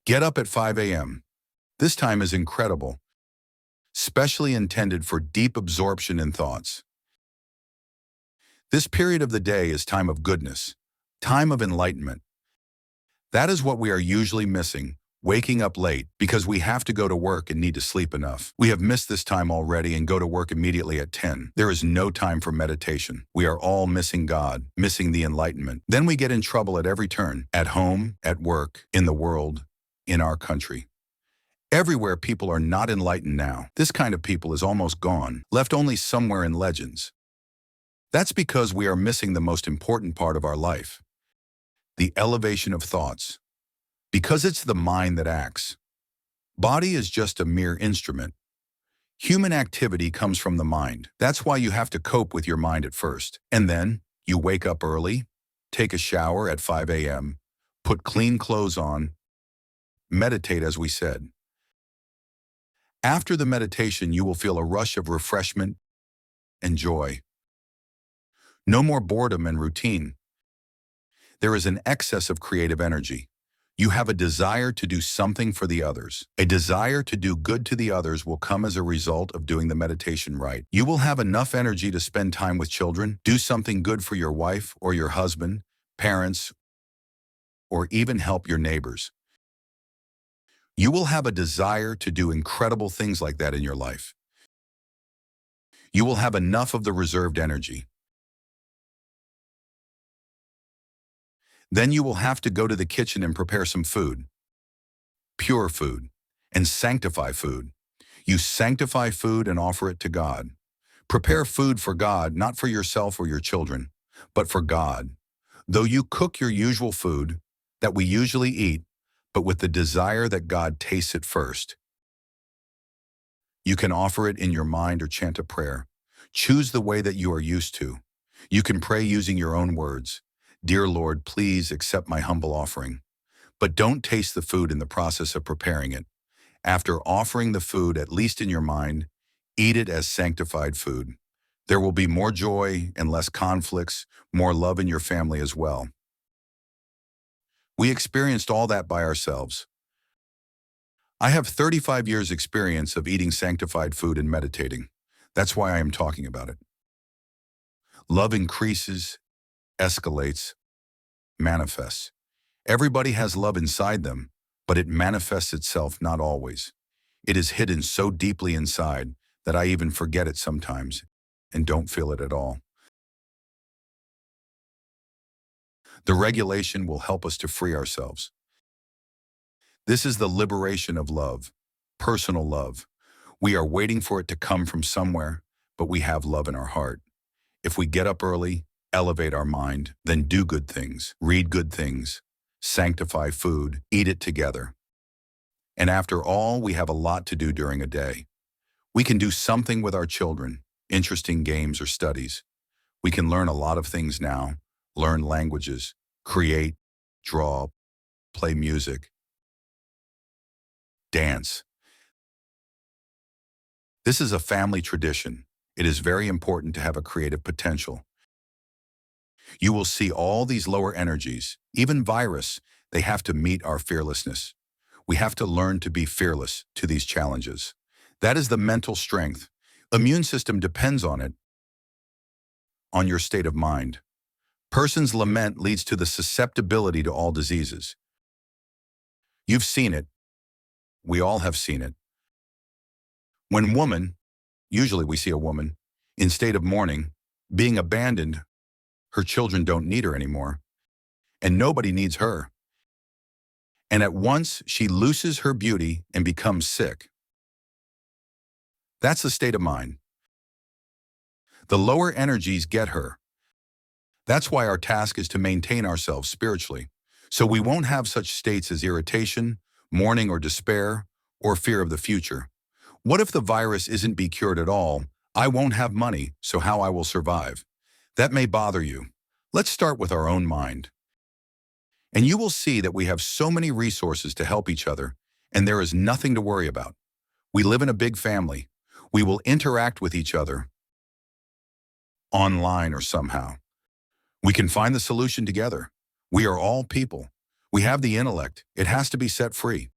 Get up at 5 a.m. This time is incredible, specially intended for deep absorption in thoughts. This period of the day is time of goodness, time of enlightenment. That is what we are usually missing, waking up late because we have to go to work and need to sleep enough. We have missed this time already and go to work immediately at 10. There is no time for meditation. We are all missing God, missing the enlightenment. Then we get in trouble at every turn, at home, at work, in the world, in our country. Everywhere people are not enlightened now. This kind of people is almost gone, left only somewhere in legends. That's because we are missing the most important part of our life, the elevation of thoughts. Because it's the mind that acts. Body is just a mere instrument. Human activity comes from the mind. That's why you have to cope with your mind at first. And then you wake up early, take a shower at 5 a.m., put clean clothes on, meditate as we said. After the meditation, you will feel a rush of refreshment and joy. No more boredom and routine. There is an excess of creative energy. You have a desire to do something for the others. A desire to do good to the others will come as a result of doing the meditation right. You will have enough energy to spend time with children, do something good for your wife or your husband, parents, or even help your neighbors. You will have a desire to do incredible things like that in your life. You will have enough of the reserved energy. Then you will have to go to the kitchen and prepare some food, pure food, and sanctify food. You sanctify food and offer it to God. Prepare food for God, not for yourself or your children, but for God. Though you cook your usual food that we usually eat, but with the desire that God tastes it first. You can offer it in your mind or chant a prayer. Choose the way that you are used to. You can pray using your own words. Dear Lord, please accept my humble offering. But don't taste the food in the process of preparing it. After offering the food, at least in your mind, eat it as sanctified food. There will be more joy and less conflicts, more love in your family as well. We experienced all that by ourselves. I have 35 years' experience of eating sanctified food and meditating. That's why I am talking about it. Love increases, escalates, manifests. Everybody has love inside them, but it manifests itself not always. It is hidden so deeply inside that I even forget it sometimes and don't feel it at all. The regulation will help us to free ourselves. This is the liberation of love, personal love. We are waiting for it to come from somewhere, but we have love in our heart. If we get up early, elevate our mind, then do good things, read good things, sanctify food, eat it together. And after all, we have a lot to do during a day. We can do something with our children, interesting games or studies. We can learn a lot of things now, learn languages, create, draw, play music, dance. This is a family tradition. It is very important to have a creative potential. You will see all these lower energies, even virus, they have to meet our fearlessness. We have to learn to be fearless to these challenges. That is the mental strength. Immune system depends on it, on your state of mind. Person's lament leads to the susceptibility to all diseases. You've seen it. We all have seen it. When woman, usually we see a woman, in state of mourning, being abandoned, her children don't need her anymore, and nobody needs her. And at once, she loses her beauty and becomes sick. That's the state of mind. The lower energies get her. That's why our task is to maintain ourselves spiritually, so we won't have such states as irritation, mourning or despair, or fear of the future. What if the virus isn't be cured at all? I won't have money, so how I will survive? That may bother you. Let's start with our own mind. And you will see that we have so many resources to help each other, and there is nothing to worry about. We live in a big family. We will interact with each other, online or somehow. We can find the solution together. We are all people. We have the intellect. It has to be set free.